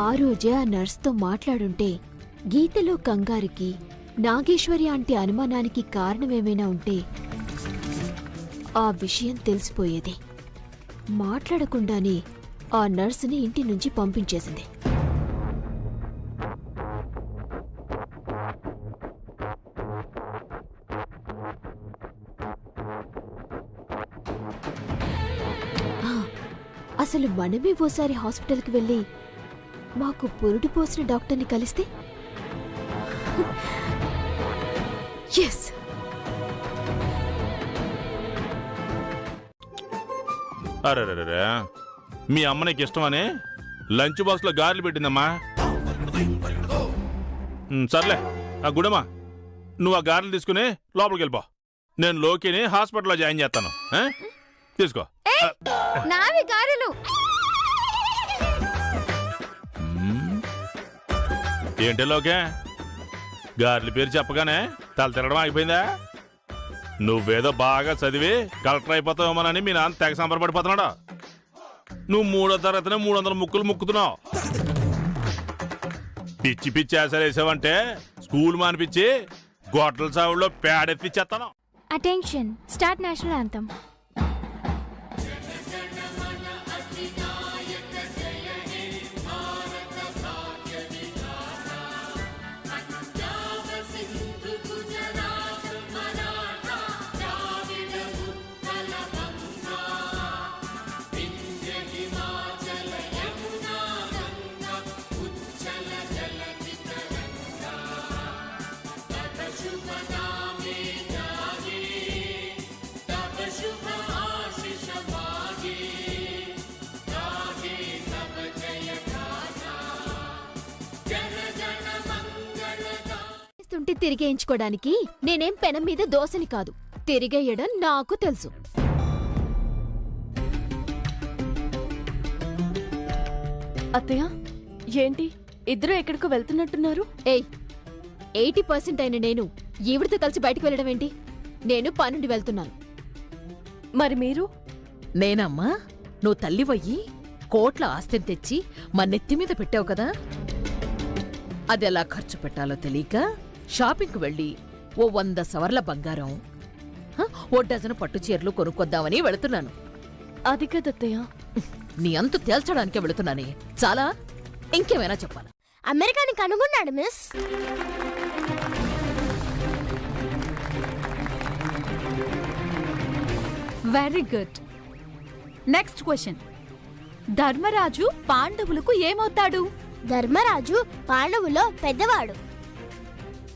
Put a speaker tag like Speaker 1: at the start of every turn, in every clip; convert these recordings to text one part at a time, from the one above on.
Speaker 1: ఆ రోజే ఆ నర్స్తో మాట్లాడుంటే గీతలో కంగారికి, నాగేశ్వరి ఆంటీ అనుమానానికి కారణమేమైనా ఉంటే ఆ విషయం తెలిసిపోయేది. మాట్లాడకుండానే ఆ నర్సుని ఇంటి నుంచి పంపించేసింది. అసలు మనమే ఓసారి హాస్పిటల్కి వెళ్ళి మాకు పురుడు పోసిన డాక్టర్ని కలిస్తే ఎస్.
Speaker 2: అరే మీ అమ్మ నీకు ఇష్టమని లంచ్ బాక్స్ లో గారెలు పెట్టిందమ్మా. సర్లే ఆ గుడమ్మా, నువ్వు ఆ గారెలు తీసుకుని లోపలికి వెళ్ళిపో. నేను లోకిని హాస్పిటల్లో జాయిన్ చేస్తాను. తీసుకో.
Speaker 3: నావి గారెలు.
Speaker 2: ఏంటి లోకే, గారెల పేరు చెప్పగానే తల తిరగడం ఆగిపోయిందా? నువ్వేదో బాగా చదివి కలెక్టర్ అయిపోతావేమోనని మీ నాన్న తెగ సంబరపడిపోతున్నాడు. నువ్వు 3వ తరగతినే 300 ముక్కులు ముక్కుతున్నావు. పిచ్చి పిచ్చి ఆశలు వేసావంటే స్కూల్ మానిపించి గొడ్డల సావుల్లో పేడెత్తిచ్చేస్తాను.
Speaker 3: Attention, start national anthem.
Speaker 1: తిరిగేయించుకోవడానికి నేనేం పెనం మీద దోశని కాదు, తిరిగేయడం నాకు తెలుసు.
Speaker 4: అత్తయ్య, ఏంటి ఇద్దరు ఎక్కడికో వెళ్తున్నట్టున్నారు?
Speaker 1: 80% అయిన నేను ఈవిడితో కలిసి బయటకు వెళ్ళడం ఏంటి? నేను పనుండి వెళ్తున్నాను.
Speaker 4: మరి మీరు?
Speaker 5: నేనమ్మా, నువ్వు తల్లివయ్యి కోట్ల ఆస్తిని తెచ్చి మా నెత్తి మీద పెట్టావు కదా, అదెలా ఖర్చు పెట్టాలో తెలియక షాపింగ్కి వెళ్ళి ఓ 100 సవర్ల బంగారం, ఓ డజను పట్టు చీరలు కొనుక్కొద్దామని వెళుతున్నాను.
Speaker 4: అది కదత్తయ్య,
Speaker 5: నీ అంతు తేల్చడానికే వెళుతున్నానే. చాలా, ఇంకేమైనా చెప్పాలా?
Speaker 3: అమెరికాని కనుగొన్నాడు miss.
Speaker 6: Very good. Next question. Dharmaraju పాండవులకు ఏమవుతాడు?
Speaker 3: ధర్మరాజు పాండవులో పెద్దవాడు,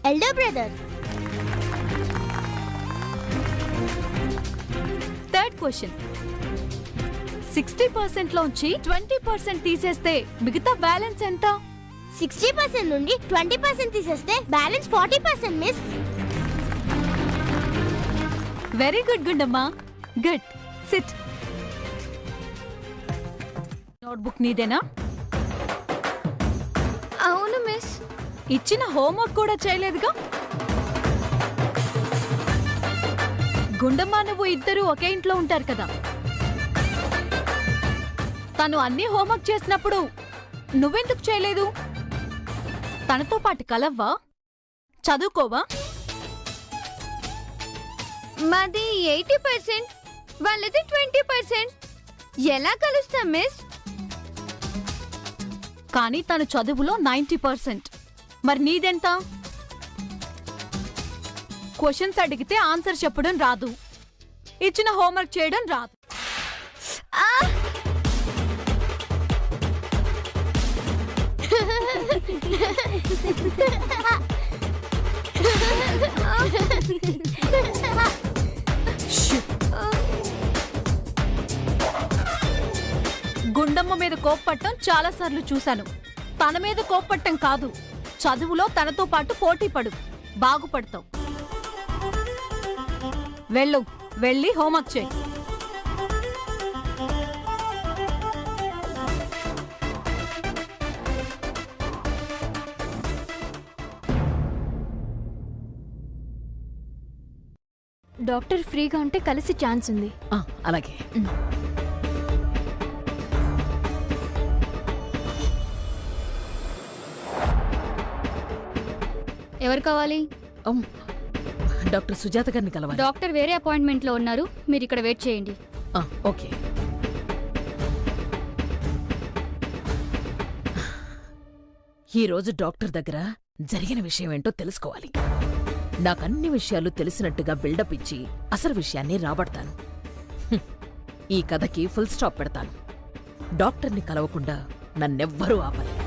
Speaker 3: ఎల్డర్ బ్రదర్.
Speaker 6: Third question. 60% లోంచి 20% తీసేస్తే మిగతా బ్యాలెన్స్ ఎంత?
Speaker 3: 60% నుండి 20% తీసేస్తే బ్యాలెన్స్ 40% మిస్.
Speaker 6: వెరీ గుడ్ గుండమ్మా, గుడ్. సిట్. నోట్బుక్ నీదేనా?
Speaker 3: అవును మిస్.
Speaker 6: ఇచ్చిన హోంవర్క్ కూడా చేయలేదుగా? గుండమ్మ నువ్వు ఇద్దరు ఒకే ఇంట్లో ఉంటారు కదా, తను అన్ని హోంవర్క్ చేసినప్పుడు నువ్వెందుకు చేయలేదు? తనతో పాటు కలవ్వా? చదువుకోవా?
Speaker 3: మాది 80%, వాళ్ళది 20%. ఎలా కలుస్తాం మిస్?
Speaker 6: కానీ తను చదువులో 90%. మరి నీదెంత? క్వశ్చన్స్ అడిగితే ఆన్సర్ చెప్పడం రాదు, ఇచ్చిన హోంవర్క్ చేయడం రాదు. గుండమ్మ మీద కోప్పట్టం చాలాసార్లు చూశాను. తన మీద కోప్పట్టం కాదు, చదువులో తనతో పాటు పోటీ పడు, బాగుపడతావు. వెళ్ళు, వెళ్ళి హోంవర్క్ చేయి.
Speaker 3: డాక్టర్ ఫ్రీగా ఉంటే కలిసి ఛాన్స్ ఉంది.
Speaker 5: అలాగే.
Speaker 7: ఎవరు కావాలి?
Speaker 5: అమ్, డాక్టర్ సుజాత గారిని కలవాలి.
Speaker 7: డాక్టర్ వేరే అపాయింట్మెంట్లో ఉన్నారు, మీరు ఇక్కడ వెయిట్ చేయండి.
Speaker 5: ఓకే. ఈరోజు డాక్టర్ దగ్గర జరిగిన విషయం ఏంటో తెలుసుకోవాలి. నాకన్ని విషయాలు తెలిసినట్టుగా బిల్డప్ ఇచ్చి అసలు విషయాన్ని రాబడతాను. ఈ కథకి ఫుల్ స్టాప్ పెడతాను. డాక్టర్ని కలవకుండా నన్నెవ్వరూ ఆపలేరు.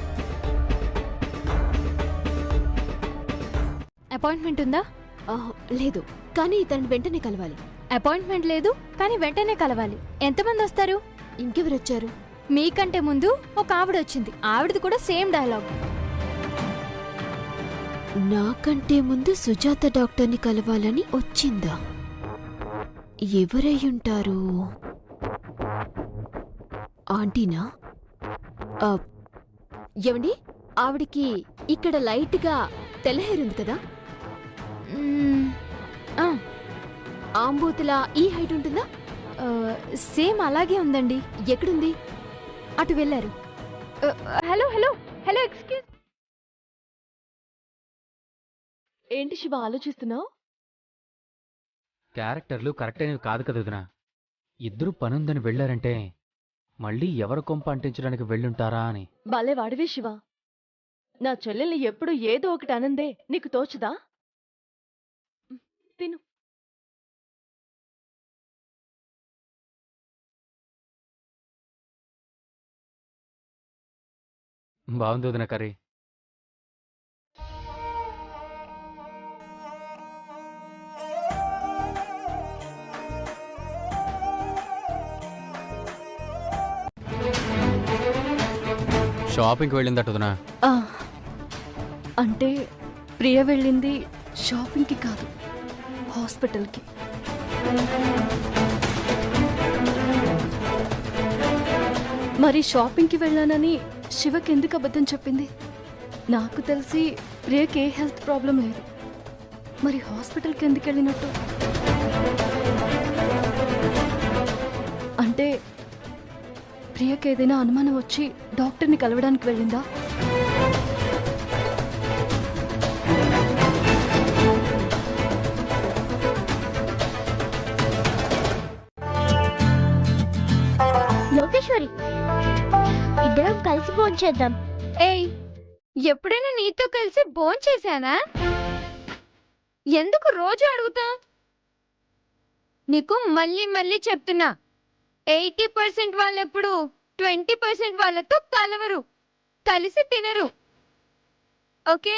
Speaker 6: అపాయింట్మెంట్ ఉందా?
Speaker 1: లేదు, కానీ తనని వెంటనే కలవాలి.
Speaker 6: అపాయింట్మెంట్ లేదు కానీ వెంటనే కలవాలి. ఎంతమంది వస్తారు?
Speaker 1: ఇంకెవరొచ్చారు?
Speaker 6: మీకంటే ముందు ఒక ఆవిడ వచ్చింది. ఆవిడది కూడా సేమ్ డైలాగ్.
Speaker 1: నాకంటే ముందు సుజాత డాక్టర్ని కలవాలని వచ్చిందా? ఎవరయ్యుంటారు? ఆంటీనా? ఏమండి, ఆవిడికి ఇక్కడ లైట్గా తెల్ల హెయిర్ ఉంది కదా? ఆంబూతులా ఈ హైట్ ఉంటుందా?
Speaker 6: సేమ్ అలాగే ఉందండి.
Speaker 1: ఎక్కడుంది?
Speaker 6: అటు వెళ్ళారు. Hello hello hello, excuse.
Speaker 4: ఏంటి శివ ఆలోచిస్తున్నావు?
Speaker 8: క్యారెక్టర్లు కరెక్ట్ అయినవి కాదు కదా వదినా. ఇద్దరు పనుందని వెళ్ళారంటే మళ్ళీ ఎవరు కొంప అంటించడానికి వెళ్ళుంటారా అని.
Speaker 4: భలే వాడివే శివ. నా చెల్లెల్ని ఎప్పుడు ఏదో ఒకటి అనందే నీకు తోచుదా? తిను.
Speaker 8: బాగుంది వదిన కర్రీ. షాపింగ్కి వెళ్ళిందట వదినా.
Speaker 4: అంటే ప్రియ వెళ్ళింది షాపింగ్కి కాదు, హాస్పిటల్కి. మరి షాపింగ్కి వెళ్ళానని శివకి ఎందుకు అబద్ధం చెప్పింది? నాకు తెలిసి ప్రియకి ఏ హెల్త్ ప్రాబ్లం లేదు. మరి హాస్పిటల్కి ఎందుకు వెళ్ళినట్టు? అంటే ప్రియకి ఏదైనా అనుమానం వచ్చి డాక్టర్ని కలవడానికి వెళ్ళిందా?
Speaker 3: లోకేశ్వరి, ఇద్దరం కలిసి భోంచేద్దాం.
Speaker 9: ఏయ్, ఎప్పుడైనా నీతో కలిసి భోంచేశానా? ఎందుకు రోజు అడుగుతా? నీకు మళ్ళీ మళ్ళీ చెప్తున్నా, 80% వాళ్ళెప్పుడు 20% వాళ్ళతో కలవరు, కలిసి తినరు. ఓకే?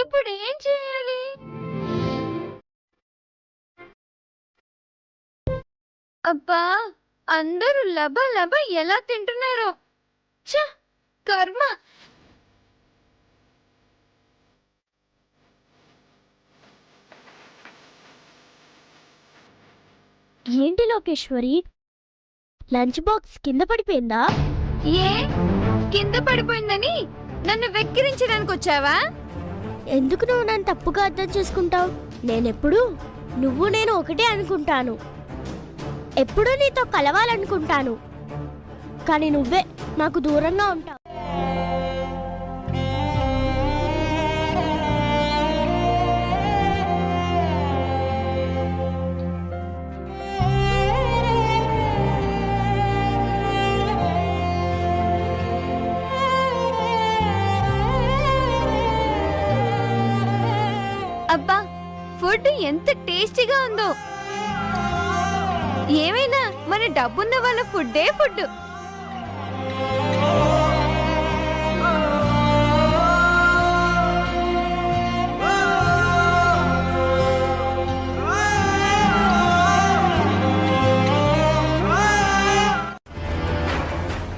Speaker 9: ఇప్పుడు ఏం చేయాలి? అబ్బా, అందరూ లబ లబ ఎలా తింటున్నారో. ఛ, కర్మ.
Speaker 3: ఏంటి లోకేశ్వరి, లంచ్ బాక్స్ కింద పడిపోయిందా?
Speaker 9: ఏ, కింద పడిపోయిందని నన్ను వెక్కిరించడానికి వచ్చావా?
Speaker 3: ఎందుకు నువ్వు నన్ను తప్పుగా అర్థం చేసుకుంటావు? నేనెప్పుడు నువ్వు నేను ఒకటే అనుకుంటాను, ఎప్పుడూ నీతో కలవాలనుకుంటాను, కానీ నువ్వే నాకు దూరంగా ఉంటావు.
Speaker 9: అబ్బా, ఫుడ్ ఎంత టేస్టీగా ఉందో. ఏమైనా మన డబ్బున్న వాళ్ళ ఫుడ్డే ఫుడ్.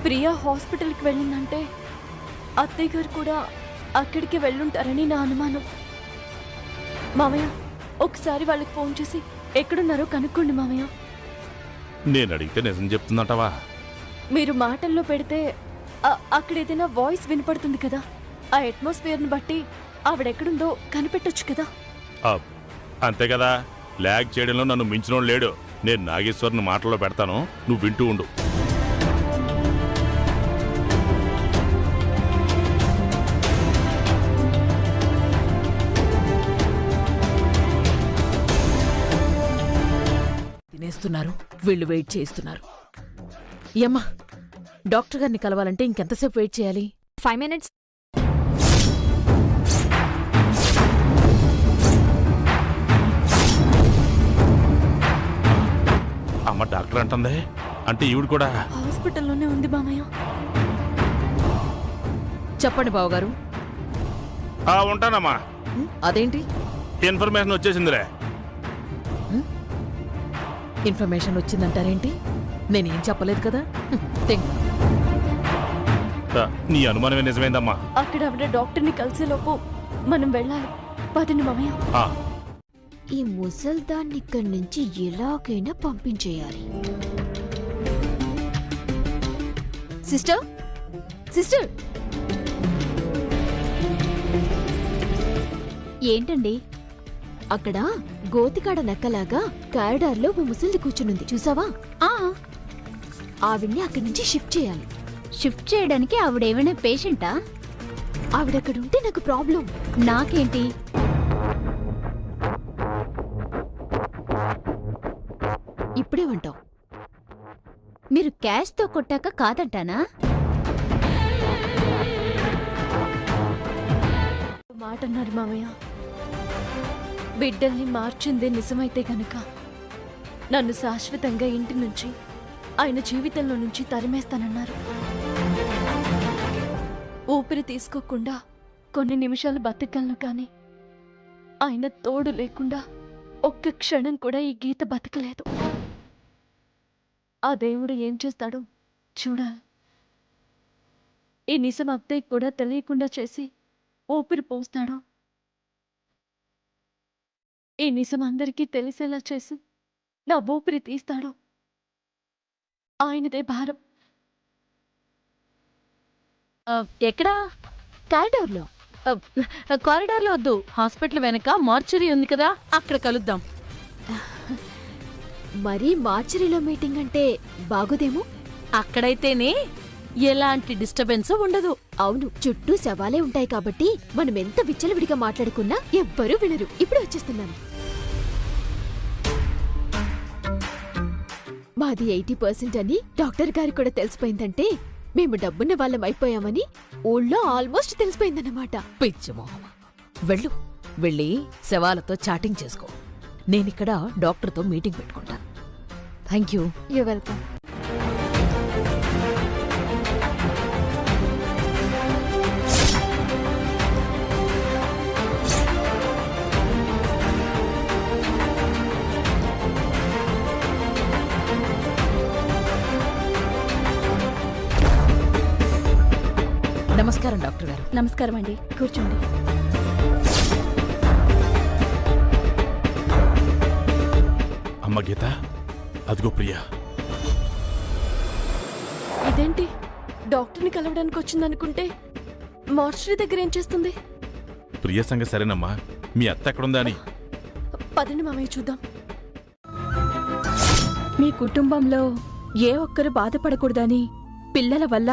Speaker 4: ప్రియా హాస్పిటల్కి వెళ్ళిందంటే అత్తయ్య గారు కూడా అక్కడికి వెళ్ళుంటారని నా అనుమానం. మామయ్య, ఒకసారి వాళ్ళకి ఫోన్ చేసి ఎక్కడున్నారో కనుక్కోండి మామయ్య.
Speaker 2: నేను అడిగితే నిజం చెప్తుందంటావా?
Speaker 4: మీరు మాటల్లో పెడితే అక్కడ ఏదైనా వాయిస్ వినపడుతుంది కదా, ఆ అట్మాస్ఫియర్ని బట్టి ఆవిడెక్కడుందో కనిపెట్టొచ్చు కదా.
Speaker 2: అంతే కదా, లాగ్ చేయడంలో నన్ను మించినోడు లేడు. నేను నాగేశ్వర్ని మాటల్లో పెడతాను, నువ్వు వింటూ ఉండు.
Speaker 5: తినేస్తున్నారు, వీళ్ళు వెయిట్ చేస్తున్నారు. ఏమ్మా, డాక్టర్ గారిని కలవాలంటే ఇంకెంతసేపు వెయిట్ చేయాలి?
Speaker 9: 5 minutes.
Speaker 2: అమ్మ డాక్టర్ అంటుంది, అంటే ఈవిడ కూడా
Speaker 4: హాస్పిటల్లోనే ఉంది మామయ్య.
Speaker 5: చెప్పండి బావగారు.
Speaker 2: ఉంటానమ్మా.
Speaker 5: అదేంటి
Speaker 2: ఇన్ఫర్మేషన్ వచ్చేసిందిలే.
Speaker 5: ఇన్ఫర్మేషన్ వచ్చిందంటారేంటి? నేనేం చెప్పలేదు కదా.
Speaker 2: నీ అనుమానమే నిజమైందమ్మా.
Speaker 4: అక్కడ ఆవిడ డాక్టర్ని కలిసేలోపు మనం వెళ్ళాలి. పదండి మామయ్య.
Speaker 1: ఈ ముసల్దాన్ని ఇక్కడి నుంచి ఎలాగైనా పంపించేయాలి. సిస్టర్, సిస్టర్,
Speaker 7: ఏంటండి?
Speaker 1: అక్కడ గోతికాడ నక్కలాగా కారిడార్లో ఓ ముసలిది కూర్చునుంది, చూసావా? ఆవిడ్ని అక్కడి నుంచి షిఫ్ట్ చేయాలి.
Speaker 7: షిఫ్ట్ చేయడానికి ఆవిడేమైనా పేషెంటా?
Speaker 1: ఆవిడక్కడుంటే నాకు ప్రాబ్లం.
Speaker 7: నాకేంటి?
Speaker 1: ఇప్పుడేమంటావు?
Speaker 7: మీరు క్యాష్తో కొట్టాక కాదంటానా?
Speaker 4: మాట అన్నారు మామయ్య. బిడ్డల్ని మార్చిందే నిజమైతే గనక నన్ను శాశ్వతంగా ఇంటి నుంచి, ఆయన జీవితంలో నుంచి తరిమేస్తానన్నారు. ఊపిరి తీసుకోకుండా కొన్ని నిమిషాలు బతకలను, కానీ ఆయన తోడు లేకుండా ఒక్క క్షణం కూడా ఈ గీత బతకలేదు. ఆ దేవుడు ఏం చేస్తాడో చూడాలి. ఈ నిజం అత్తయ్య కూడా తెలియకుండా చేసి ఊపిరి పోస్తాడో, ఈ నిజం అందరికీ తెలిసేలా చేసి నా ఊపిరి తీస్తాడో, ఆయనదే భారం.
Speaker 5: ఎక్కడా?
Speaker 1: కారిడార్లో.
Speaker 5: కారిడార్లో వద్దు, హాస్పిటల్ వెనక మార్చరీ ఉంది కదా, అక్కడ కలుద్దాం.
Speaker 1: మరీ మార్చరీలో మీటింగ్ అంటే బాగోదేమో.
Speaker 5: అక్కడైతేనే ఎలాంటి డిస్టర్బెన్స్ ఉండదు.
Speaker 1: అవును, చుట్టూ శవాలే ఉంటాయి కాబట్టి మనం ఎంత విచ్చలవిడిగా మాట్లాడుకున్నా ఎవ్వరూ వినరు. ఇప్పుడు వచ్చేస్తున్నాను. మాది 80% అని డాక్టర్ గారికి కూడా తెలిసిపోయిందంటే మేము డబ్బున్న వాళ్ళం అయిపోయామని ఊళ్ళో ఆల్మోస్ట్ తెలిసిపోయిందన్నమాట.
Speaker 5: పిచ్చి మొహం, వెళ్ళు, వెళ్ళి శవాలతో చాటింగ్ చేసుకో. నేనిక్కడ డాక్టర్తో మీటింగ్ పెట్టుకుంటా. Thank you.
Speaker 1: You welcome.
Speaker 5: నమస్కారం డాక్టర్ గారు.
Speaker 4: నమస్కారం అండి, కూర్చోండి.
Speaker 2: అమ్మ గీత, అదిగో ప్రియా.
Speaker 4: ఇదేంటి, డాక్టర్ని కలవడానికి వచ్చిందనుకుంటే మార్చరీ దగ్గర ఏం చేస్తుంది?
Speaker 2: ప్రియ సంగతి సరేనమ్మా, మీ అత్త ఎక్కడుందా అని.
Speaker 4: పదండి మామయ్య, చూద్దాం.
Speaker 10: మీ కుటుంబంలో ఏ ఒక్కరు బాధపడకూడదని, పిల్లల వల్ల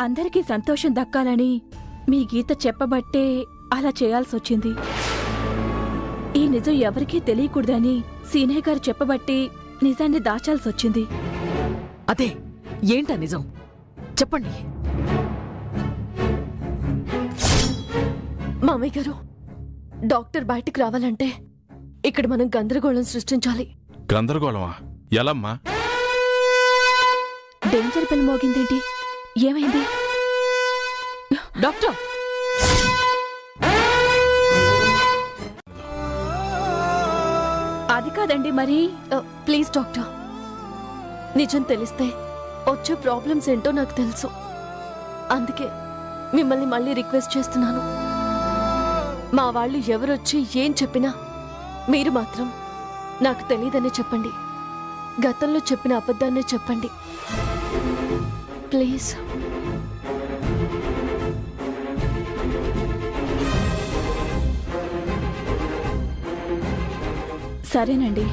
Speaker 10: అందరికీ సంతోషం దక్కాలని మీ గీత చెప్పబట్టే అలా చేయాల్సొచ్చింది. ఈ నిజం ఎవరికీ తెలియకూడదని సీనయ్య గారు చెప్పబట్టి నిజాన్ని దాచాల్సొచ్చింది.
Speaker 5: అదే, ఏంటా నిజం చెప్పండి.
Speaker 4: మామయ్య గారు, డాక్టర్ బయటికి రావాలంటే ఇక్కడ మనం గందరగోళం సృష్టించాలి.
Speaker 2: గందరగోళమా? ఎలమ్మా?
Speaker 10: డేంజర్ బెల్ మోగిందేంటి? ఏమైంది?
Speaker 5: డాక్టర్,
Speaker 10: అది కాదండి. మరి
Speaker 4: ప్లీజ్ డాక్టర్, నిజం తెలిస్తే వచ్చే ప్రాబ్లమ్స్ ఏంటో నాకు తెలుసు. అందుకే మిమ్మల్ని మళ్ళీ రిక్వెస్ట్ చేస్తున్నాను. మా వాళ్ళు ఎవరొచ్చి ఏం చెప్పినా మీరు మాత్రం నాకు తెలియదనే చెప్పండి. గతంలో చెప్పిన అబద్ధాన్నే చెప్పండి ప్లీజ్.
Speaker 10: సరేనండి.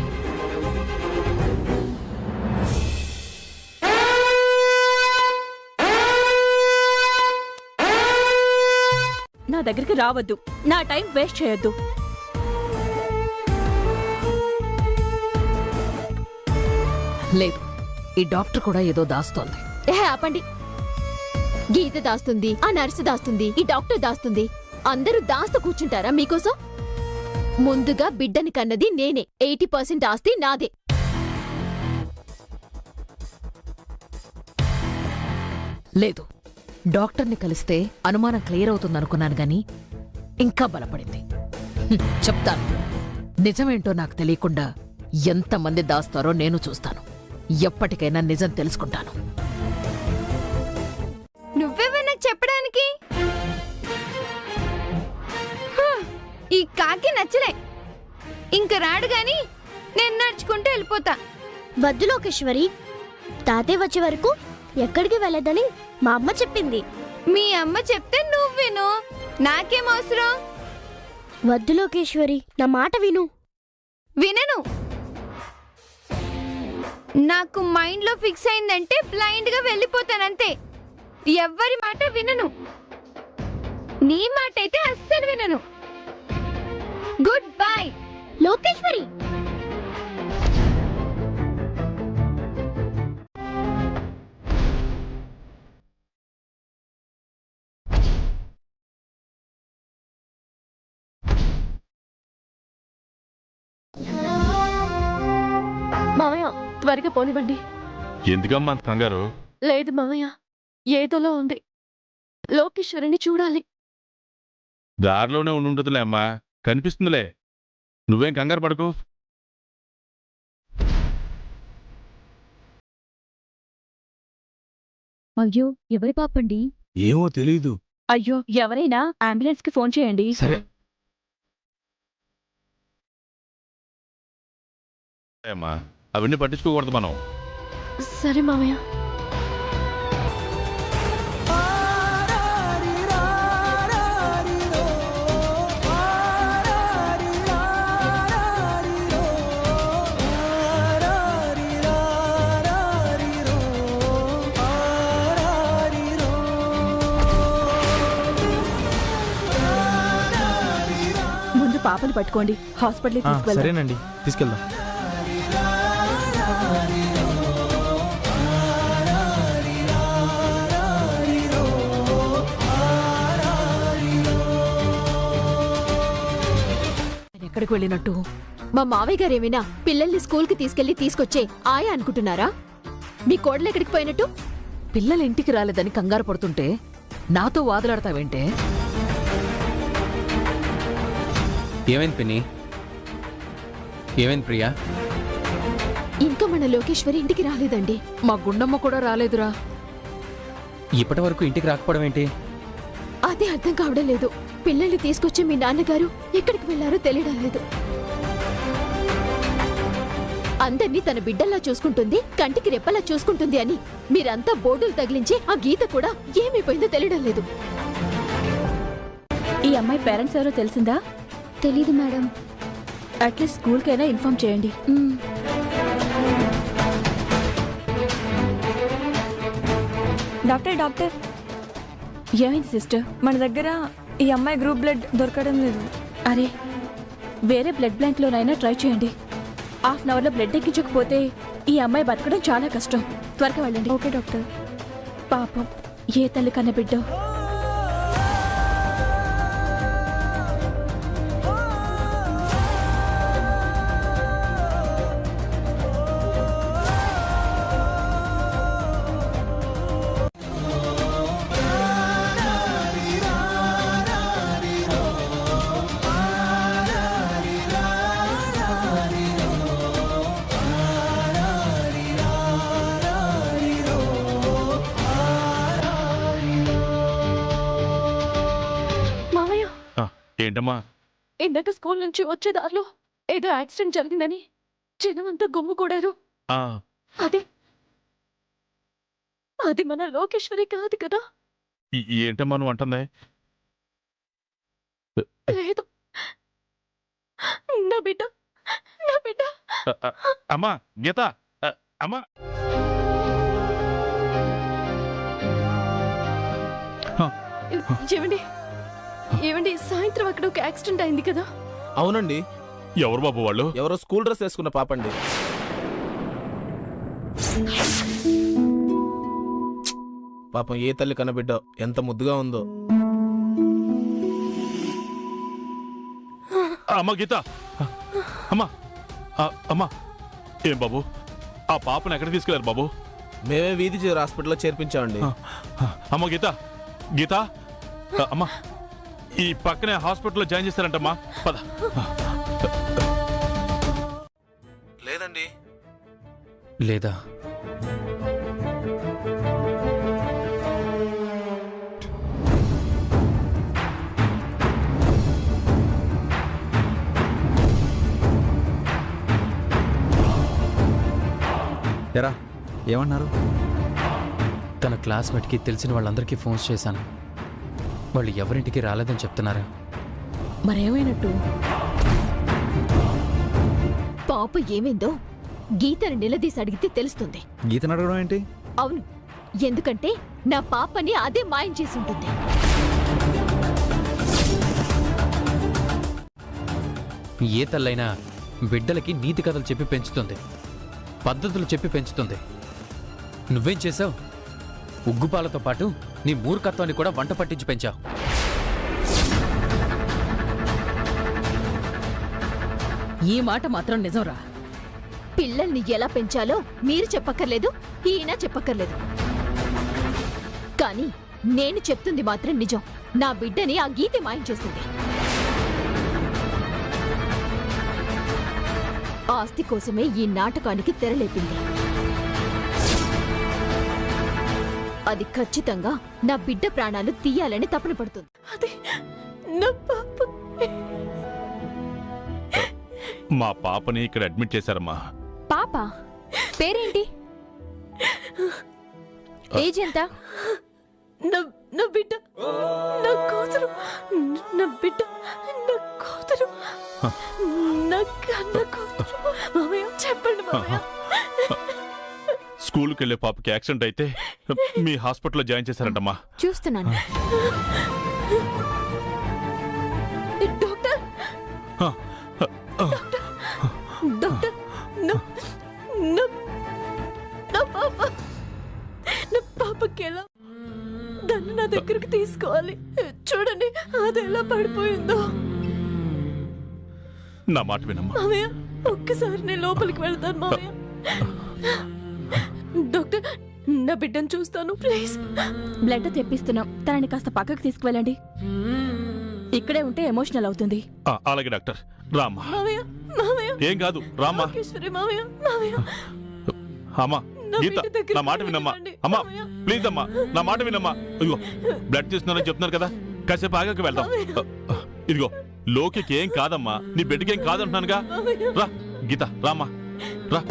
Speaker 10: నా దగ్గరికి రావద్దు. నా టైం వేస్ట్ చేయొద్దు.
Speaker 5: లేదు, ఈ డాక్టర్ కూడా ఏదో దాస్తోంది.
Speaker 1: ఆపండి. గీత దాస్తుంది, ఆ నర్సు దాస్తుంది, ఈ డాక్టర్ దాస్తుంది. అందరూ దాస్తూ కూర్చుంటారా మీకోసం? ముందుగా బిడ్డని కన్నది నేనే. 80% ఆస్తి నాదే.
Speaker 5: లేదు, డాక్టర్ని కలిస్తే అనుమానం క్లియర్ అవుతుందనుకున్నాను గాని ఇంకా బలపడింది. చెప్తాను, నిజమేంటో నాకు తెలియకుండా ఎంతమంది దాస్తారో నేను చూస్తాను. ఎప్పటికైనా నిజం తెలుసుకుంటాను.
Speaker 9: నువ్వెవరు నాకు చెప్పడానికి? ఈ కాకి నచ్చలే. ఇంక రాడు గాని నేను నడుచుకుంటూ వెళ్ళిపోతా.
Speaker 3: వద్దు లోకేశ్వరి, తాతయ్య వచ్చే వరకు ఎక్కడికి వెళ్ళదని మా అమ్మ చెప్పింది.
Speaker 9: మీ అమ్మ చెప్తే నువ్వు విను, నాకేం అవసరం?
Speaker 3: వద్దు లోకేశ్వరి, నా మాట విను.
Speaker 9: వినను. నాకు మైండ్ లో ఫిక్స్ అయిందంటే బ్లైండ్ గా వెళ్ళిపోతానంతే. ఎవ్వరి మాట వినను. నీ మాట అయితే అస్సలు వినను. Good bye
Speaker 3: Lokeshwari.
Speaker 4: మామయ్య, త్వరగా పోనివ్వండి.
Speaker 2: ఎందుకమ్మా అంత కంగారు?
Speaker 4: లేదు మామయ్య, ఏదోలో ఉంది. లోకేశ్వరిని చూడాలి.
Speaker 2: దారిలోనే ఉండుంటుందిలే అమ్మా, కనిపిస్తుందిలే. నువ్వేం కంగారు పడకు.
Speaker 7: అయ్యో, ఎవరి పాపండి?
Speaker 11: ఏమో తెలీదు.
Speaker 10: అయ్యో, ఎవరైనా అంబులెన్స్ కి ఫోన్ చేయండి.
Speaker 11: సరే.
Speaker 2: అమ్మా, అవన్నీ పట్టించుకోకూడదు మనం.
Speaker 4: సరే మామయ్య.
Speaker 10: ముందు పాపని పట్టుకోండి, హాస్పిటల్కి తీసుకువెళ్దాం.
Speaker 11: సరేనండి, తీసుకెళ్దాం.
Speaker 5: ఎక్కడికి వెళ్ళినట్టు?
Speaker 1: మా మావయ్య గారు ఏమైనా పిల్లల్ని స్కూల్కి తీసుకెళ్లి తీసుకొచ్చే ఆయా అనుకుంటున్నారా? మీ కోడలు ఎక్కడికి పోయినట్టు?
Speaker 5: పిల్లలు ఇంటికి రాలేదని కంగారు పడుతుంటే నాతో వాదులాడతావేంటే?
Speaker 11: ఏమైంది పిన్ని? ఏమైంది ప్రియా?
Speaker 1: ఇంకా మన లోకేశ్వరి ఇంటికి రాలేదండి.
Speaker 5: మా గుండమ్మ కూడా రాలేదురా.
Speaker 11: ఇప్పటి వరకు ఇంటికి రాకపోవడం ఏంటి?
Speaker 1: అదే అర్థం కావడం లేదు. పిల్లల్ని తీసుకొచ్చి మీ నాన్నగారు ఎక్కడికి వెళ్లారో తెలియడం లేదు. అందర్నీ తన బిడ్డల్లా చూసుకుంటుంది, కంటికి రెప్పలా చూసుకుంటుంది అని మీరంతా బోర్డులు తగిలించి ఆ గీత కూడా ఏమైపోయిందో తెలియడం లేదు.
Speaker 10: ఈ అమ్మాయి పేరెంట్స్ ఎవరో తెలిసిందా?
Speaker 3: తెలీదు మేడం.
Speaker 10: అట్లీస్ట్ స్కూల్కైనా ఇన్ఫార్మ్ చేయండి.
Speaker 12: డాక్టర్,
Speaker 10: ఏమైంది సిస్టర్?
Speaker 12: మన దగ్గర ఈ అమ్మాయి గ్రూప్ బ్లడ్ దొరకడం లేదు.
Speaker 10: అరే, వేరే బ్లడ్ బ్యాంక్లోనైనా ట్రై చేయండి. హాఫ్ అన్ అవర్లో బ్లడ్ ఎక్కించకపోతే ఈ అమ్మాయి బతకడం చాలా కష్టం. త్వరగా వెళ్ళండి.
Speaker 12: Okay doctor.
Speaker 10: పాపం, ఏ తల్లి కన్న బిడ్డ.
Speaker 2: ఏంటమ్మా?
Speaker 4: ఇందాక స్కూల్ నుంచి వచ్చే దారిలో ఏదో యాక్సిడెంట్ జరిగిందని జనమంతా గుమ్ము కూడారు. అది అది మన లోకేశ్వరి కాదు కదా?
Speaker 2: ఏంటమ్మా నువ్వు అంటుంది?
Speaker 4: లేదు, నా బిడ్డ
Speaker 2: అమ్మా గీత అమ్మా
Speaker 4: ఏమండి ఏమండి సాయంత్రం అక్కడ ఒక యాక్సిడెంట్ అయింది కదా?
Speaker 13: అవునండి.
Speaker 2: ఎవరు బాబు వాళ్ళు?
Speaker 13: ఎవరో స్కూల్ డ్రెస్ వేసుకున్న పాపండి. పాపం ఏ తల్లి కనబిడ్డ ఎంత ముద్దుగా ఉందో.
Speaker 2: అమ్మా గీత అమ్మా అమ్మా ఏం బాబు ఆ పాపను ఎక్కడ తీసుకెళ్లారు బాబు?
Speaker 13: మేమే వీధి చివరి హాస్పిటల్లో చేర్పించామండి.
Speaker 2: అమ్మ గీత గీత అమ్మా ఈ పక్కనే హాస్పిటల్లో జాయిన్ చేస్తారంటమ్మా. పద.
Speaker 13: లేదండి.
Speaker 11: లేదా?
Speaker 14: ఎరా ఏమన్నారు?
Speaker 11: తన క్లాస్మేట్కి తెలిసిన వాళ్ళందరికీ ఫోన్స్ చేశాను. వాళ్ళు ఎవరింటికి రాలేదని చెప్తున్నారు.
Speaker 5: మరేమైనట్టు?
Speaker 1: పాప ఏమైందో గీతను నిలదీసి అడిగితే తెలుస్తుంది.
Speaker 14: గీతను అడగడం ఏంటి?
Speaker 1: అవును, ఎందుకంటే నా పాపని అదే మాయం చేసి ఉంటుంది.
Speaker 11: ఏ తల్లైనా బిడ్డలకి నీతి కథలు చెప్పి పెంచుతుంది, పద్ధతులు చెప్పి పెంచుతుంది. నువ్వేం చేశావు? ఉగ్గుపాలతో పాటు నీ మూర్ఖత్వాన్ని కూడా వంట పట్టించి పెంచావు.
Speaker 5: ఈ మాట మాత్రం నిజంరా.
Speaker 1: పిల్లల్ని ఎలా పెంచాలో మీరు చెప్పక్కర్లేదు, ఈయన చెప్పక్కర్లేదు. కానీ నేను చెప్తుంది మాత్రం నిజం. నా బిడ్డని ఆ గీత మాయం చేసింది. ఆస్తి కోసమే ఈ నాటకానికి తెరలేపింది. అది ఖచ్చితంగా నా బిడ్డ ప్రాణాలు తీయాలని తపన పడుతుంది.
Speaker 2: మా పాపని ఇక్కడ అడ్మిట్ చేశారమ్మా.
Speaker 9: పాప పేరేంటి? ఏజ్ ఎంత?
Speaker 4: నా బిడ్డ, నా కూతురు, నా బిడ్డ, నా కూతురు, నా కన్న కూతురు. మామయ్య చెప్పండి మామయ్య.
Speaker 2: స్కూల్కి వెళ్ళే పాపకి యాక్సిడెంట్ అయితే మీ హాస్పిటల్లో జాయిన్ చేశారంటమ్మా.
Speaker 1: చూస్తున్నాను.
Speaker 4: డాక్టర్, డాక్టర్, నా పాపకి ఎలా? దాన్ని నా దగ్గరికి తీసుకోవాలి. చూడండి అది ఎలా పడిపోయిందో.
Speaker 2: నా మాట వినమ్మా.
Speaker 4: మామయ్య ఒక్కసారి నేను లోపలికి వెళ్తాను మామయ్య. డాక్టర్, నా బిడ్డను చూస్తాను ప్లీజ్. బ్లడ్ తెప్పిస్తున్నాం, తనని కాస్త పక్కకు తీసుకువెళ్ళండి. ఇక్కడే ఉంటే ఎమోషనల్ అవుతుంది.
Speaker 2: అలాగే డాక్టర్. రామ్మా.
Speaker 4: మామయ్య, మామయ్య.
Speaker 2: ఏం కాదు, రామ్మా.
Speaker 4: మామయ్య, మామయ్య.
Speaker 2: అమ్మా గీత, నా మాట వినమ్మా. అమ్మా ప్లీజ్ అమ్మా, నా మాట వినమ్మా. ఇదిగో బ్లడ్ తీస్తున్నారని చెప్తున్నారు కదా, కాసేపు ఆగాక వెళ్దాం. ఇదిగో లోకికి ఏం కాదమ్మా, నీ బిడ్డకి ఏం కాదంటున్నానుగా. రా గీత, రామ్మా, రా.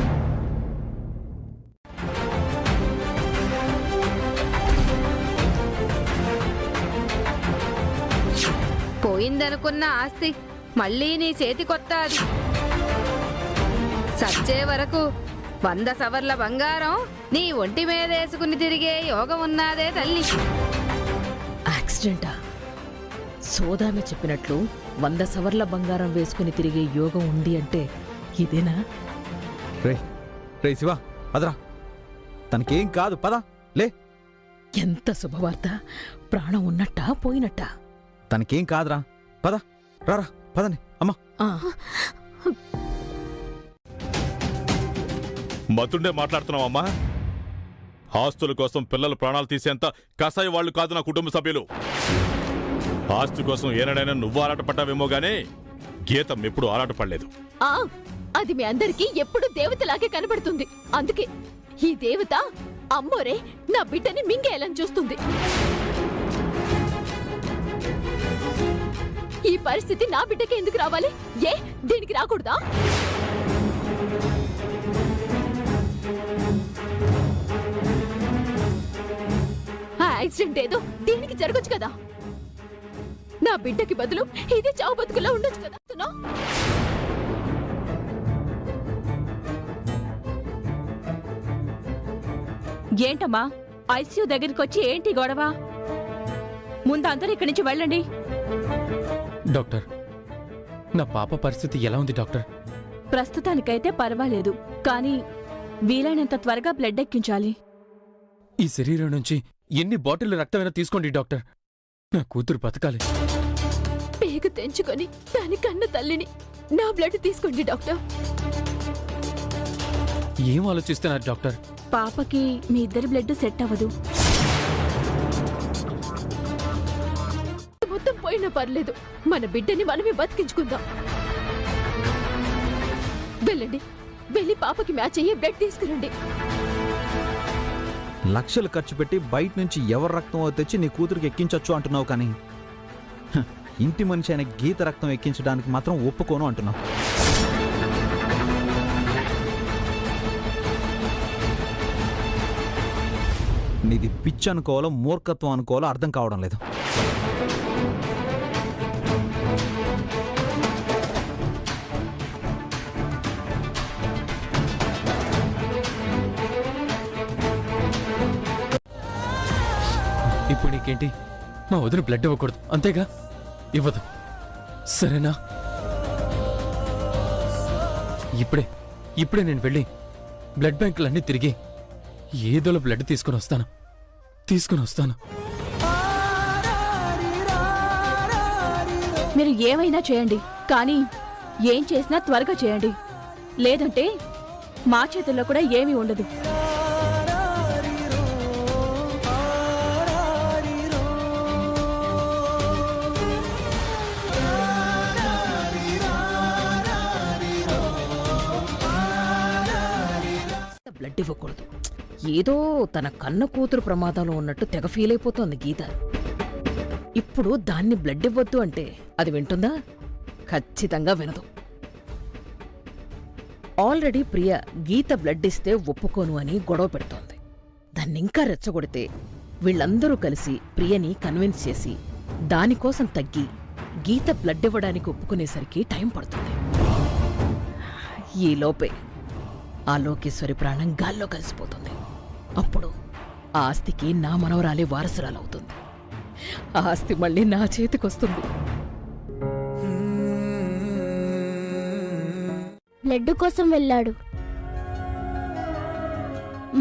Speaker 9: పోయిందనుకున్న ఆస్తి మళ్ళీ నీ చేతికొత్తాది. సచ్చే వరకు 100 సవర్ల బంగారం నీ ఒంటి మీద వేసుకుని తిరిగే యోగం ఉన్నాదే తల్లి.
Speaker 5: యాక్సిడెంటా? సోదామె చెప్పినట్లు 100 సవర్ల బంగారం వేసుకుని తిరిగే యోగం ఉంది అంటే ఇదేనా?
Speaker 14: రే శివ, పదరా. తనకేం కాదు, పద లే.
Speaker 5: ఎంత శుభవార్త! ప్రాణం ఉన్నట్టా పోయినట్టా?
Speaker 14: తనకేం కాదురా, పద రారా, పదండి అమ్మా.
Speaker 2: మతుండే మాట్లాడుతున్నావమ్మా. ఆస్తుల కోసం పిల్లల ప్రాణాలు తీసేంత కసాయి వాళ్ళు కాదు నా కుటుంబ సభ్యులు. ఆస్తి కోసం ఏనాడైనా నువ్వు ఆరాటపడ్డావేమో గానీ గీతం ఎప్పుడు ఆరాటపడలేదు.
Speaker 1: అది మీ అందరికీ ఎప్పుడు దేవతలాగే కనబడుతుంది. అందుకే ఈ దేవత అమ్మోరే నా బిడ్డని మింగేయాలని చూస్తుంది. ఈ పరిస్థితి నా బిడ్డకి ఎందుకు రావాలి? ఏ దీనికి రాకూడదా? ఆ యాక్సిడెంట్ ఏదో దీనికి జరగచ్చు కదా. నా బిడ్డకి బదులు ఇది చావు బతుకులా ఉండొచ్చు కదా.
Speaker 10: ఏంటమ్మా ఐసీయూ దగ్గరికి వచ్చి ఏంటి గొడవ? ముందు అందరూ ఇక్కడి నుంచి వెళ్ళండి.
Speaker 11: డాక్టర్, నా పాప పరిస్థితి ఎలా ఉంది డాక్టర్?
Speaker 10: ప్రస్తుతానికైతే పర్వాలేదు, కానీ వీలైనంత త్వరగా బ్లడ్ ఎక్కించాలి.
Speaker 11: ఈ శరీరం నుంచి ఎన్ని బాటిల్ రక్తమైనా తీసుకోండి డాక్టర్, నా కూతురు బతకాలి.
Speaker 1: పేగు తెంచుకొని దాని కన్న తల్లిని నా బ్లడ్ తీసుకోండి డాక్టర్.
Speaker 11: ఏం ఆలోచిస్తున్నారు డాక్టర్?
Speaker 10: పాపకి మీ ఇద్దరి బ్లడ్ సెట్ అవ్వదు.
Speaker 1: మొత్తం పోయినా పర్లేదు, మన బిడ్డని మనమే బతికించుకుందాం. వెళ్ళండి, వెళ్ళి పాపకి మ్యాచ్ అయ్యే బ్లడ్ తీసుకురండి.
Speaker 14: లక్షలు ఖర్చు పెట్టి బయట నుంచి ఎవరి రక్తం తెచ్చి నీ కూతురికి ఎక్కించొచ్చు అంటున్నావు, కానీ ఇంటి మనిషి అయిన గీత రక్తం ఎక్కించడానికి మాత్రం ఒప్పుకోను అంటున్నావు. నీది పిచ్చి అనుకోవాలో మూర్ఖత్వం అనుకోవాలో అర్థం కావడం లేదు.
Speaker 11: ఇప్పుడు నీకేంటి? మా వదిన బ్లడ్ ఇవ్వకూడదు అంతేగా? ఇవ్వదు, సరేనా? ఇప్పుడే నేను వెళ్ళి బ్లడ్ బ్యాంకులన్నీ తిరిగి ఏదోలో బ్లడ్ తీసుకుని వస్తాను.
Speaker 10: మీరు ఏమైనా చేయండి, కానీ ఏం చేసినా త్వరగా చేయండి, లేదంటే మా చేతుల్లో కూడా ఏమీ ఉండదు.
Speaker 5: బ్లడ్ ఇవ్వకూడదు, ఏదో తన కన్న కూతురు ప్రమాదంలో ఉన్నట్టు తెగ ఫీల్ అయిపోతోంది గీత. ఇప్పుడు దాన్ని బ్లడ్ ఇవ్వద్దు అంటే అది వింటుందా? ఖచ్చితంగా వినదు. ఆల్రెడీ ప్రియ గీత బ్లడ్ ఇస్తే ఒప్పుకోను అని గొడవ పెడుతోంది. దాన్నింకా రెచ్చగొడితే వీళ్ళందరూ కలిసి ప్రియని కన్విన్స్ చేసి దానికోసం తగ్గి గీత బ్లడ్ ఇవ్వడానికి ఒప్పుకునేసరికి టైం పడుతుంది. ఈలోపే ఆ లోకేశ్వరి ప్రాణం గాల్లో కలిసిపోతుంది. అప్పుడు ఆ ఆస్తికి నా మనవరాలే వారసురాలవుతుంది. ఆ ఆస్తి మళ్ళీ నా చేతికొస్తుంది.
Speaker 3: బ్లడ్ కోసం వెళ్ళాడు.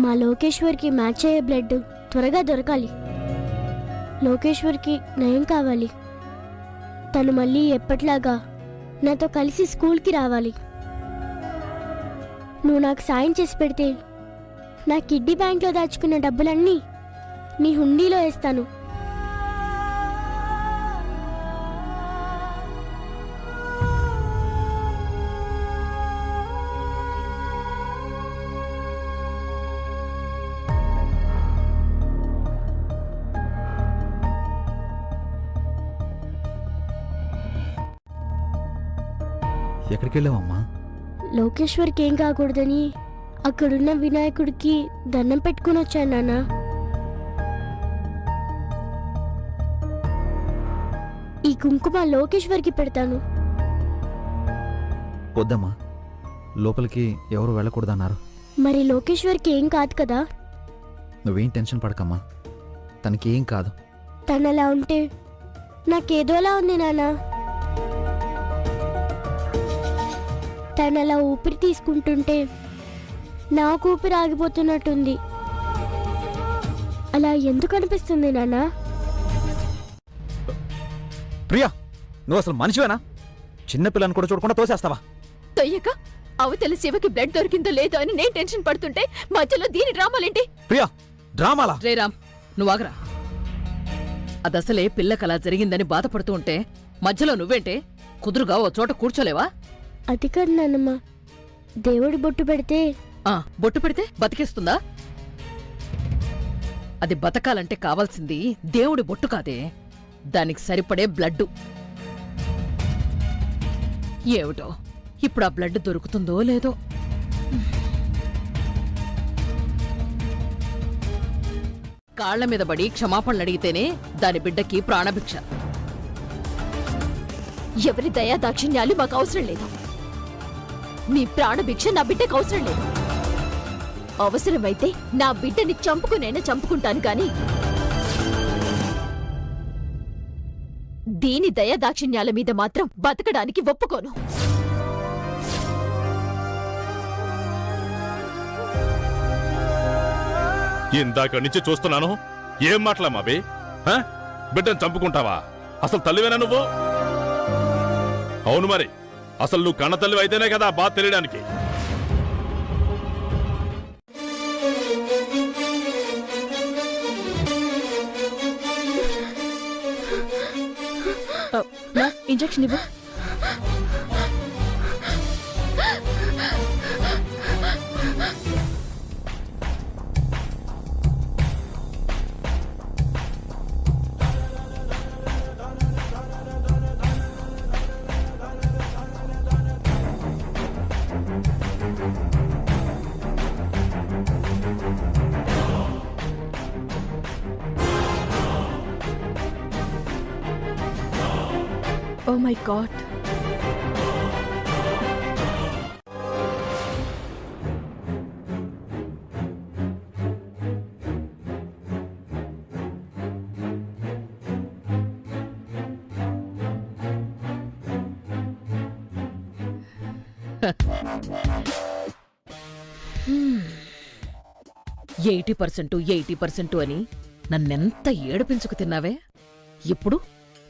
Speaker 3: మా లోకేశ్వర్కి మ్యాచ్ అయ్యే బ్లడ్ త్వరగా దొరకాలి. లోకేశ్వర్కి నయం కావాలి. తను మళ్ళీ ఎప్పట్లాగా నాతో కలిసి స్కూల్కి రావాలి. నువ్వు నాకు సాయం చేసి పెడితే నా కిడ్నీ బ్యాంక్లో దాచుకున్న డబ్బులన్నీ నీ హుండీలో వేస్తాను.
Speaker 14: ఎక్కడికి వెళ్ళావమ్మా?
Speaker 3: లోకేశ్వర్కి ఏం కాకూడదని అక్కడున్న వినాయకుడికి దండం పెట్టుకుని వచ్చాను నాన్న. ఈ కుంకుమ లోకేశ్వర్కి పెడతాను.
Speaker 14: వద్దమ్మా, లోపలికి ఎవరు వెళ్ళకూడదన్నారు.
Speaker 3: మరి లోకేశ్వర్కి ఏం కాదు కదా?
Speaker 14: నువ్వేం టెన్షన్ పడకమ్మా, తనకేం కాదు.
Speaker 3: తనలా ఉంటే నాకేదోలా ఉంది నాన్న. తనలా ఊపిరి తీసుకుంటుంటే నాకు ఊపిరి ఆగిపోతున్నట్టుంది. అలా ఎందుకు అనిపిస్తుంది నాన్న?
Speaker 14: ప్రియా, నువ్వు అసలు మనిషివేనా? చిన్నపిల్లని కూడా చూడకుండా తోసేస్తావా?
Speaker 1: తొయ్యక అవతల శివకి బ్లడ్ దొరికిందో లేదో అని నేను టెన్షన్ పడుతుంటే మధ్యలో దీని డ్రామాలేంటి?
Speaker 14: ప్రియా, డ్రామాలా?
Speaker 5: రేరామ్, నువ్వాగరా. అదసలే పిల్లకలా జరిగిందని బాధపడుతూ ఉంటే మధ్యలో నువ్వేంటే? కుదురుగా ఓ చోట కూర్చోలేవా?
Speaker 3: అది కాదు నాన్నమ్మ, దేవుడి బొట్టు పెడితే
Speaker 5: బొట్టు పెడితే బతికేస్తుందా? అది బతకాలంటే కావాల్సింది దేవుడి బొట్టు కాదే, దానికి సరిపడే బ్లడ్. ఏమిటో ఇప్పుడు ఆ బ్లడ్ దొరుకుతుందో లేదో. కాళ్ల మీద పడి క్షమాపణలు అడిగితేనే దాని బిడ్డకి ప్రాణభిక్ష.
Speaker 1: ఎవరి దయా దాక్షిణ్యాలు మాకు అవసరం లేదు. మీ ప్రాణభిక్ష నా బిడ్డకు అవసరం లేదు. అవసరమైతే నా బిడ్డని చంపుకునైనా చంపుకుంటాను కాని దీని దయాదాక్షిణ్యాల మీద మాత్రం బతకడానికి ఒప్పుకోను.
Speaker 2: ఇందాక నుంచి చూస్తున్నాను. ఏం మాట్లామాబే? బిడ్డను చంపుకుంటావా? అసలు తల్లివేనా నువ్వు? అవును మరి, అసలు నువ్వు కన్న తల్లి అయితేనే కదా బాధ తెలియడానికి.
Speaker 10: ఇంజెక్షన్ ఇవ్వు. Oh my God.
Speaker 5: Eighty percent అని నన్నెంత ఏడిపించుకు తిన్నావే. ఇప్పుడు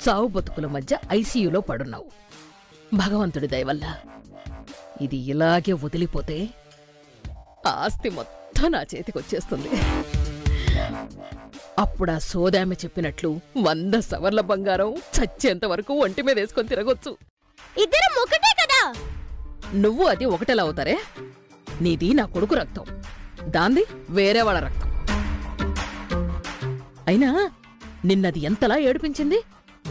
Speaker 5: చావు బతుకుల మధ్య ఐసీయూలో పడున్నావు. భగవంతుడి దయవల్ల ఇది ఇలాగే వదిలిపోతే ఆస్తి మొత్తం నా చేతికొచ్చేస్తుంది. అప్పుడా సోదామె చెప్పినట్లు 100 సవర్ల బంగారం చచ్చేంత వరకు ఒంటి మీద వేసుకొని తిరగొచ్చు.
Speaker 3: ఇద్దరం ఒకటే కదా.
Speaker 5: నువ్వు అది ఒకటెలా అవుతారే? నీది నా కొడుకు రక్తం, దాంది వేరే వాళ్ళ రక్తం. అయినా నిన్నది ఎంతలా ఏడిపించింది,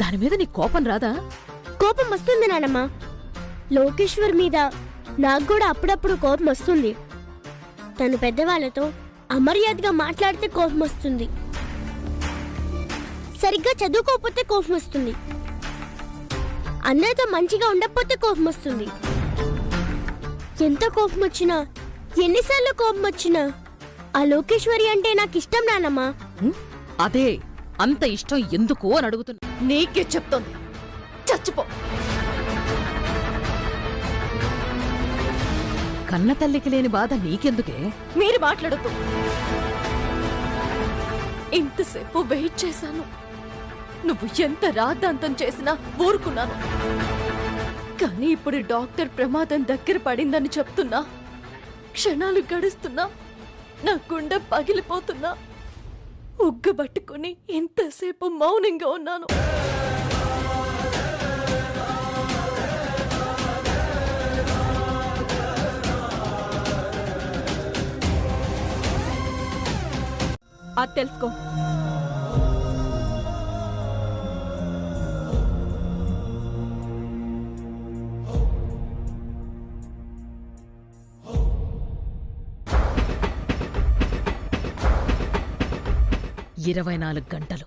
Speaker 5: దానిమీద నీ కోపం రాదా?
Speaker 3: కోపం వస్తుంది నానమ్మ. లోకేశ్వర్ మీద నాకు కూడా అప్పుడప్పుడు కోపం వస్తుంది. తను పెద్దవాళ్లతో అమర్యాదగా మాట్లాడితే కోపం వస్తుంది, సరిగ్గా చదువుకోకపోతే కోపం వస్తుంది, అన్నయ్యతో మంచిగా ఉండకపోతే కోపం వస్తుంది. ఎంత కోపం వచ్చినా, ఎన్నిసార్లు కోపం వచ్చినా ఆ లోకేశ్వరి అంటే నాకు ఇష్టం నానమ్మ.
Speaker 5: అదే అంత ఇష్టం ఎందుకు అని అడుగుతున్నా.
Speaker 4: నీకే చెప్తోంది, చచ్చిపో.
Speaker 5: కన్న తల్లికి లేని బాధ నీకెందుకే?
Speaker 4: మీరు మాట్లాడద్దు. ఇంతసేపు వెయిట్ చేశాను. నువ్వు ఎంత రాద్ధాంతం చేసినా ఊరుకున్నాను. కానీ ఇప్పుడు డాక్టర్ ప్రమాదం దగ్గర పడిందని చెప్తున్నా, క్షణాలు గడుస్తున్నా నా గుండె పగిలిపోతున్నా ఉగ్గబట్టుకుని ఎంతసేపు మౌనంగా ఉన్నాను.
Speaker 10: అది తెలుసుకో.
Speaker 5: ఇరవై 24 గంటలు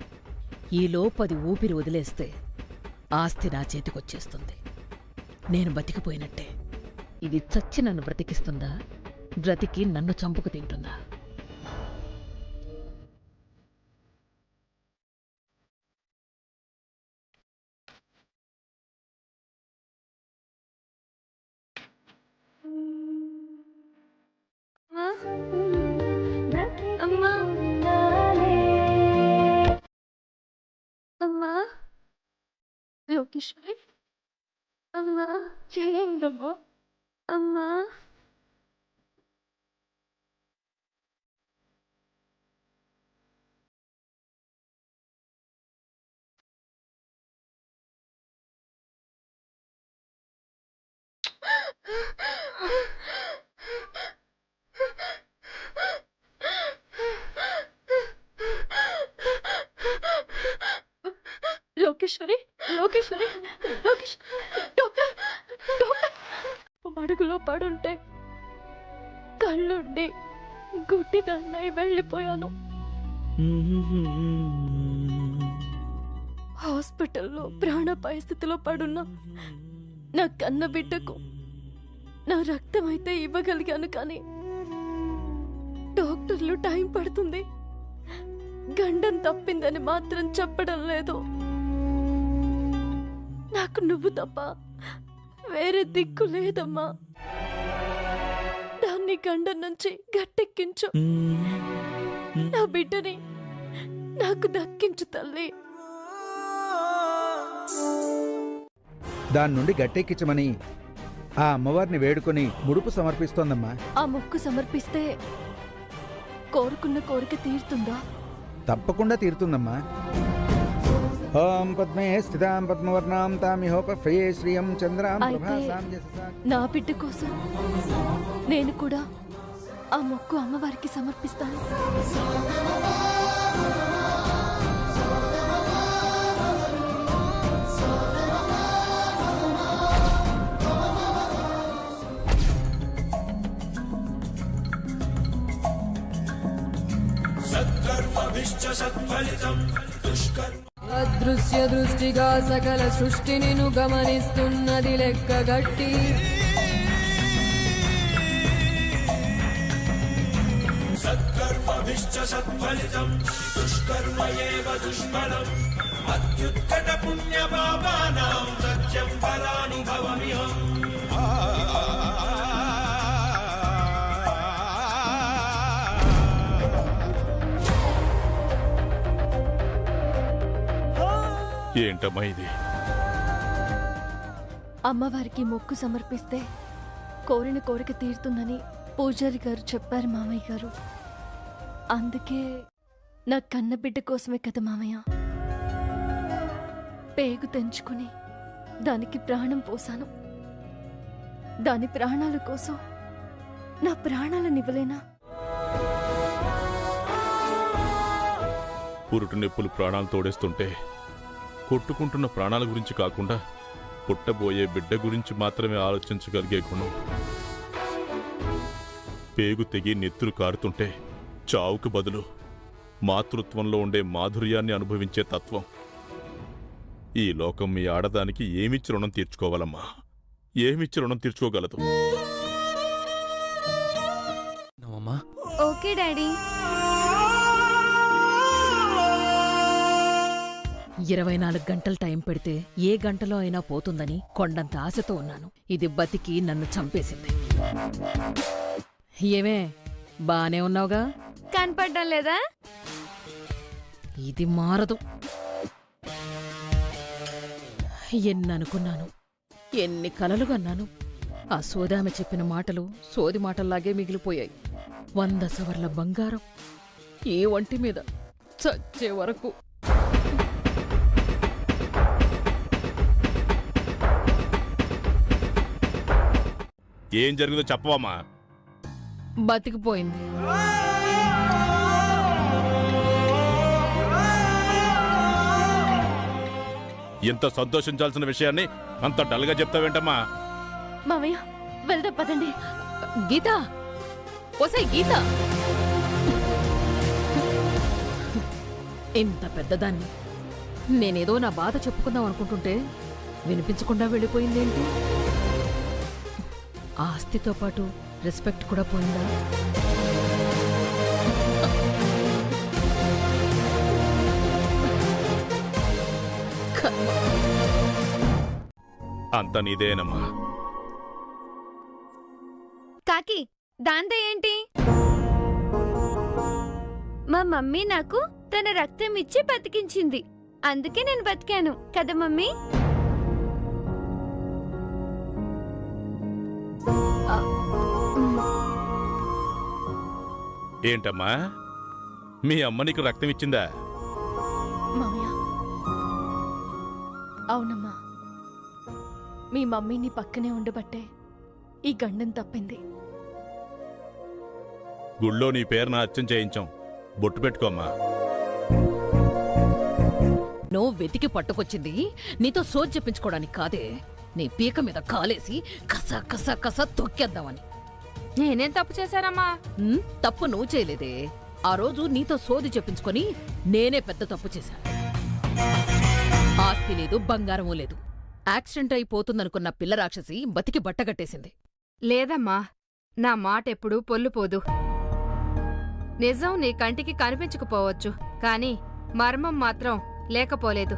Speaker 5: ఈ లోపది ఊపిరి వదిలేస్తే ఆస్తి నా చేతికొచ్చేస్తుంది. నేను బతికిపోయినట్టే. ఇది చచ్చి నన్ను బ్రతికిస్తుందా, బ్రతికి నన్ను చంపుకు తింటుందా?
Speaker 4: అమ్మా లోకేశ్వరి, అమ్మా చేయండమ్మా. అమ్మా లోకేశ్వరి, లోకేశ్వరి, లోకేశ్వరి, డాక్టర్, డాక్టర్. మడుగులో పడుంటే కళ్ళుండి గుడ్డిదన్నై వెళ్ళిపోయాను. హాస్పిటల్లో ప్రాణాపాయ స్థితిలో పడున్నా నా కన్న బిడ్డకు నా రక్తం అయితే ఇవ్వగలిగాను, కానీ డాక్టర్లు టైం పడుతుంది, గండం తప్పిందని మాత్రం చెప్పడం లేదు. నాకు నువ్వు తప్ప వేరే దిక్కు లేదమ్మా. దాన్ని గండం నుంచి గట్టెక్కించు. నా బిడ్డని నాకు దక్కించు తల్లి.
Speaker 15: దాని నుండి గట్టెక్కించమని ఆ అమ్మవారిని వేడుకొని ముడుపు సమర్పిస్తోందమ్మా.
Speaker 4: ఆ మొక్కు సమర్పిస్తే కోరుకున్న కోరిక తీరుతుందా?
Speaker 15: తప్పకుండా తీరుతుందమ్మా. ఓం పద్మే స్థితాం పద్మవర్ణాం తామిహోపఫ్రయే శ్రియం చంద్రాం
Speaker 4: అయితే
Speaker 15: ప్రభాసాం యశసా.
Speaker 4: నా బిడ్డ కోసం నేను కూడా ఆ మొక్కు అమ్మవారికి సమర్పిస్తాను.
Speaker 16: అదృశ్య దృష్టిగా సకల సృష్టిని గమనిస్తున్నది లెక్కగట్టి,
Speaker 17: సత్కర్మభిశ్చ సత్ఫలితం దుష్కర్మ ఏవ దుష్ఫలం అత్యుత్కట పుణ్య పాపానాం సత్యం ఫలానుభవమిహం.
Speaker 2: ఏంటమ్మా ఇది?
Speaker 4: అమ్మవారికి మొక్కు సమర్పిస్తే కోరిన కోరిక తీరుతుందని పూజారి గారు చెప్పారు మామయ్య గారు. అందుకే నా కన్న బిడ్డ కోసమే కదా మామయ్య పేగు తెంచుకుని దానికి ప్రాణం పోసాను. దాని ప్రాణాల కోసం నా ప్రాణాలనివ్వలేనా?
Speaker 2: పురుటు నొప్పులు ప్రాణాలు తోడేస్తుంటే కొట్టుకుంటున్న ప్రాణాల గురించి కాకుండా పుట్టబోయే బిడ్డ గురించి మాత్రమే ఆలోచించగలిగే గుణం, పేగు తెగి నెత్తురు కారుతుంటే చావుకు బదులు మాతృత్వంలో ఉండే మాధుర్యాన్ని అనుభవించే తత్వం, ఈ లోకం మీ ఆడదానికి ఏమిచ్చి రుణం తీర్చుకోవాలమ్మా? ఏమిచ్చి రుణం తీర్చుకోగలదు?
Speaker 9: Okay daddy.
Speaker 5: 24 గంటలు టైం పెడితే ఏ గంటలో అయినా పోతుందని కొండంత ఆశతో ఉన్నాను. ఇది బతికి నన్ను చంపేసింది. ఏమే బానే ఉన్నావుగా?
Speaker 9: కనపడ్డం లేదా?
Speaker 5: ఇది మారదు. ఎన్ననుకున్నాను, ఎన్ని కలలుగన్నాను. ఆ సోదామె చెప్పిన మాటలు సోది మాటల్లాగే మిగిలిపోయాయి. 100 సవర్ల బంగారం ఈ ఒంటి మీద చచ్చే వరకు.
Speaker 2: ఏం జరిగిందో చెప్పవమ్మా.
Speaker 5: బతికిపోయింది.
Speaker 2: ఇంత సంతోషించాల్సిన విషయాన్ని అంత డల్గా చెప్తావేంటమ్మా?
Speaker 4: మామయ్య వెళ్దాం పదండి.
Speaker 5: గీత, ఓసై గీత, ఇంత పెద్దదాన్ని నేనేదో నా బాధ చెప్పుకుందాం అనుకుంటుంటే వినిపించకుండా వెళ్ళిపోయిందేంటి? ఆస్తితో పాటు రెస్పెక్ట్ కూడా పోయిందా?
Speaker 2: అంత నీదేనమ్మా.
Speaker 9: కాకి దాంతో ఏంటి? మా మమ్మీ నాకు తన రక్తం ఇచ్చి బతికించింది, అందుకే నేను బతికాను కదా మమ్మీ?
Speaker 2: ఏంటమ్మా, మీ అమ్మ నీకు రక్తం ఇచ్చిందా?
Speaker 4: మామయ్య అవునమ్మా, మీ మమ్మీని పక్కనే ఉండబట్టే ఈ గండం తప్పింది.
Speaker 2: గుళ్ళో నీ పేరున అర్చన చేయించాం, బొట్టు పెట్టుకోమ్మా.
Speaker 5: నువ్వు వెతికి పట్టుకొచ్చింది నీతో సోజ్ చెప్పించుకోవడానికి కాదే, నీ పీక మీద కాలేసి కస కస కస తొక్కేద్దామని.
Speaker 6: నేనేం తప్పు చేశానమ్మా?
Speaker 5: తప్పు నువ్వు చేయలేదే. ఆ రోజు నీతో సోది చెప్పించుకొని నేనే పెద్ద తప్పు చేశాను. ఆస్తి లేదు, బంగారమూ లేదు. యాక్సిడెంట్ అయిపోతుందనుకున్న పిల్ల రాక్షసి బతికి బట్టగట్టేసింది.
Speaker 6: లేదమ్మా, నా మాట ఎప్పుడూ పొల్లుపోదు.
Speaker 9: నిజం నీ కంటికి కనిపించకపోవచ్చు కానీ మర్మం మాత్రం లేకపోలేదు.